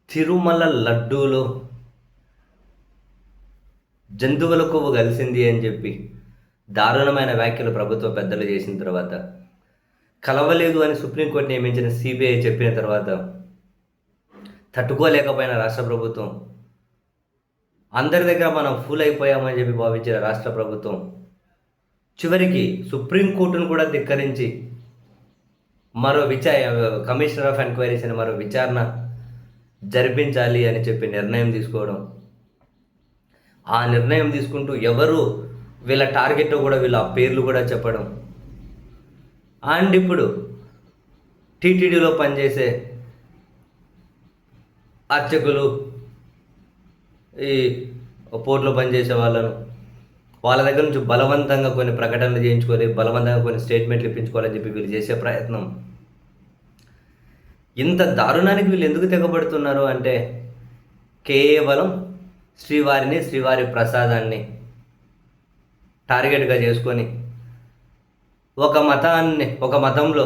తిరుమల లడ్డూలో జంతువుల కొవ్వు కలిసింది అని చెప్పి దారుణమైన వ్యాఖ్యలు ప్రభుత్వ పెద్దలు చేసిన తర్వాత, కలవలేదు అని సుప్రీంకోర్టు నియమించిన సిబిఐ చెప్పిన తర్వాత తట్టుకోలేకపోయిన రాష్ట్ర ప్రభుత్వం, అందరి దగ్గర మనం ఫూల్ అయిపోయామని చెప్పి భావించిన రాష్ట్ర ప్రభుత్వం చివరికి సుప్రీంకోర్టును కూడా ధిక్కరించి మరో కమిషనర్ ఆఫ్ ఎంక్వైరీస్ అని మరో విచారణ జరిపించాలి అని చెప్పి నిర్ణయం తీసుకోవడం, ఆ నిర్ణయం తీసుకుంటూ ఎవరు వీళ్ళ టార్గెట్ కూడా వీళ్ళ పేర్లు కూడా చెప్పడం, అండ్ ఇప్పుడు టీటీడీలో పనిచేసే అర్చకులు, ఈ పోర్టులో పనిచేసే వాళ్ళ దగ్గర నుంచి బలవంతంగా కొన్ని ప్రకటనలు చేయించుకోవాలి, బలవంతంగా కొన్ని స్టేట్మెంట్లు ఇప్పించుకోవాలని చెప్పి వీళ్ళు చేసే ప్రయత్నం. ఇంత దారుణానికి వీళ్ళు ఎందుకు తెగబడుతున్నారు అంటే కేవలం శ్రీవారి ప్రసాదాన్ని టార్గెట్గా చేసుకొని ఒక మతంలో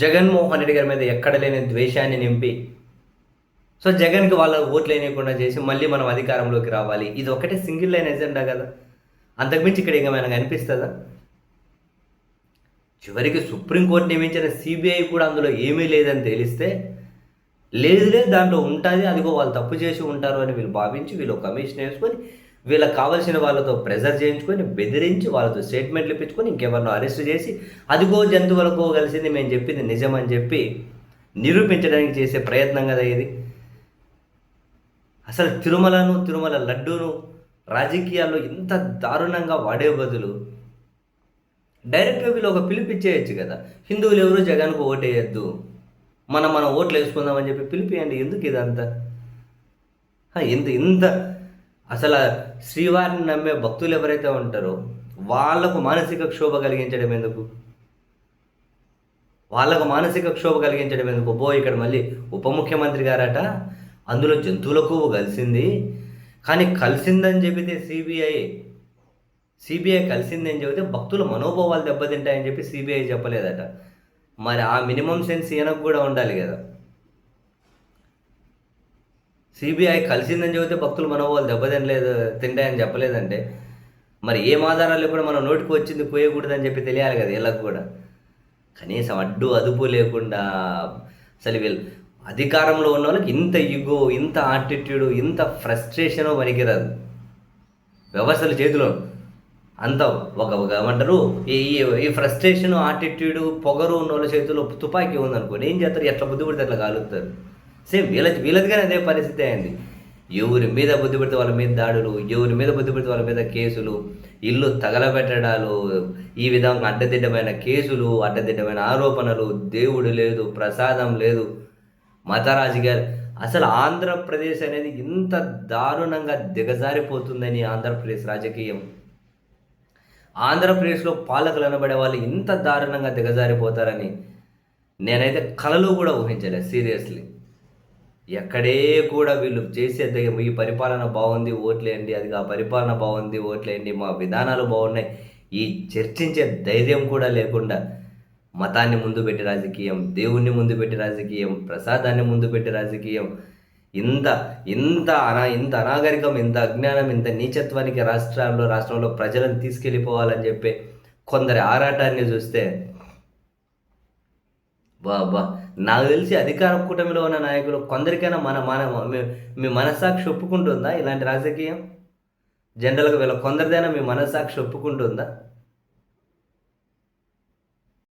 జగన్మోహన్ రెడ్డి గారి మీద ఎక్కడ లేని ద్వేషాన్ని నింపి, సో జగన్కి వాళ్ళ ఓట్లు వేయకుండా చేసి మళ్ళీ మనం అధికారంలోకి రావాలి, ఇది ఒకటే సింగిల్ లైన్ ఎజెండా కదా. అంతకుమించి ఇక్కడ ఇంకా మనకు అనిపిస్తుందా? చివరికి సుప్రీంకోర్టు నియమించిన సిబిఐ కూడా అందులో ఏమీ లేదని తెలిస్తే, లేదు దాంట్లో ఉంటుంది, అదిగో వాళ్ళు తప్పు చేసి ఉంటారు అని వీళ్ళు భావించి వీళ్ళు కమిషన్ వేసుకొని వీళ్ళకి కావాల్సిన వాళ్ళతో ప్రెజర్ చేయించుకొని బెదిరించి వాళ్ళతో స్టేట్మెంట్లు ఇప్పించుకొని ఇంకెవరినో అరెస్ట్ చేసి అదిగో జంతువులకో కలిసింది మేము చెప్పింది నిజమని చెప్పి నిరూపించడానికి చేసే ప్రయత్నం కదా ఇది. అసలు తిరుమల లడ్డూను రాజకీయాల్లో ఇంత దారుణంగా వాడే బదులు డైరెక్ట్గా వీళ్ళు ఒక పిలిపిచ్చేయచ్చు కదా. హిందువులు ఎవరు జగన్కు ఓటేయద్దు, మనం ఓట్లు వేసుకుందామని చెప్పి పిలిపియండి. ఎందుకు ఇదంతా? ఇంత అసలు శ్రీవారిని నమ్మే భక్తులు ఎవరైతే ఉంటారో వాళ్లకు మానసిక క్షోభ కలిగించడం ఎందుకు? ఇక్కడ మళ్ళీ ఉప ముఖ్యమంత్రి గారట అందులో జంతువుల కొవ్వు కలిసింది, కానీ కలిసిందని చెబితే సిబిఐ కలిసిందని చెబితే భక్తుల మనోభావాలు దెబ్బతింటాయని చెప్పి సిబిఐ చెప్పలేదట. మరి ఆ మినిమం సెన్స్ ఈయనకు కూడా ఉండాలి కదా. సిబిఐ కలిసిందని చెబితే భక్తుల మనోభావాలు తింటాయని చెప్పలేదంటే మరి ఏం ఆధారాలు కూడా మన నోటికి వచ్చింది పోయకూడదని చెప్పి తెలియాలి కదా వీళ్ళకు కూడా. కనీసం అదుపు లేకుండా అసలు వీళ్ళు అధికారంలో ఉన్న వాళ్ళకి ఇంత ఈగో, ఇంత ఆటిట్యూడ్, ఇంత ఫ్రస్ట్రేషను పనికిరాదు. వ్యవస్థల చేతిలో అంత ఒక ఏమంటారు, ఈ ఫ్రస్ట్రేషన్, ఆటిట్యూడ్, పొగరు ఉన్న వాళ్ళ చేతిలో తుపాకీ ఉందనుకోండి, ఏం చేస్తారు? ఎట్లా బుద్ధి పడితే అట్లా కాలుస్తారు. సేమ్ వీళ్ళదిగానే అదే పరిస్థితి అయింది. ఎవరి మీద బుద్ధి పెడితే వాళ్ళ మీద దాడులు, ఎవరి మీద బుద్ధి పెడితే వాళ్ళ మీద కేసులు, ఇల్లు తగలబెట్టడాలు, ఈ విధంగా అడ్డదిడ్డమైన కేసులు, అడ్డదిడ్డమైన ఆరోపణలు, దేవుడు లేదు, ప్రసాదం లేదు, మత రాజకీయాలు. అసలు ఆంధ్రప్రదేశ్ అనేది ఇంత దారుణంగా దిగజారిపోతుందని ఆంధ్రప్రదేశ్ రాజకీయం, ఆంధ్రప్రదేశ్లో పాలకులు అనబడే వాళ్ళు ఇంత దారుణంగా దిగజారిపోతారని నేనైతే కలలో కూడా ఊహించలేదు. సీరియస్లీ ఎక్కడే కూడా వీళ్ళు చేసే ఈ పరిపాలన బాగుంది ఓట్లేయండి, అది ఆ పరిపాలన బాగుంది ఓట్లేయండి, మా విధానాలు బాగున్నాయి, ఈ చర్చించే ధైర్యం కూడా లేకుండా మతాన్ని ముందు పెట్టి రాజకీయం, దేవుణ్ణి ముందు పెట్టి రాజకీయం, ప్రసాదాన్ని ముందు పెట్టి రాజకీయం, ఇంత అనాగరికం, ఇంత అజ్ఞానం, ఇంత నీచత్వానికి రాష్ట్రంలో ప్రజలను తీసుకెళ్ళిపోవాలని చెప్పి కొందరి ఆరాటాన్ని చూస్తే నాకు తెలిసి అధికార కూటమిలో ఉన్న నాయకులు కొందరికైనా మీ మనస్సాక్షి ఒప్పుకుంటుందా ఇలాంటి రాజకీయం? జనరల్గా వీళ్ళ కొందరిదైనా మీ మనస్సాక్షి ఒప్పుకుంటుందా?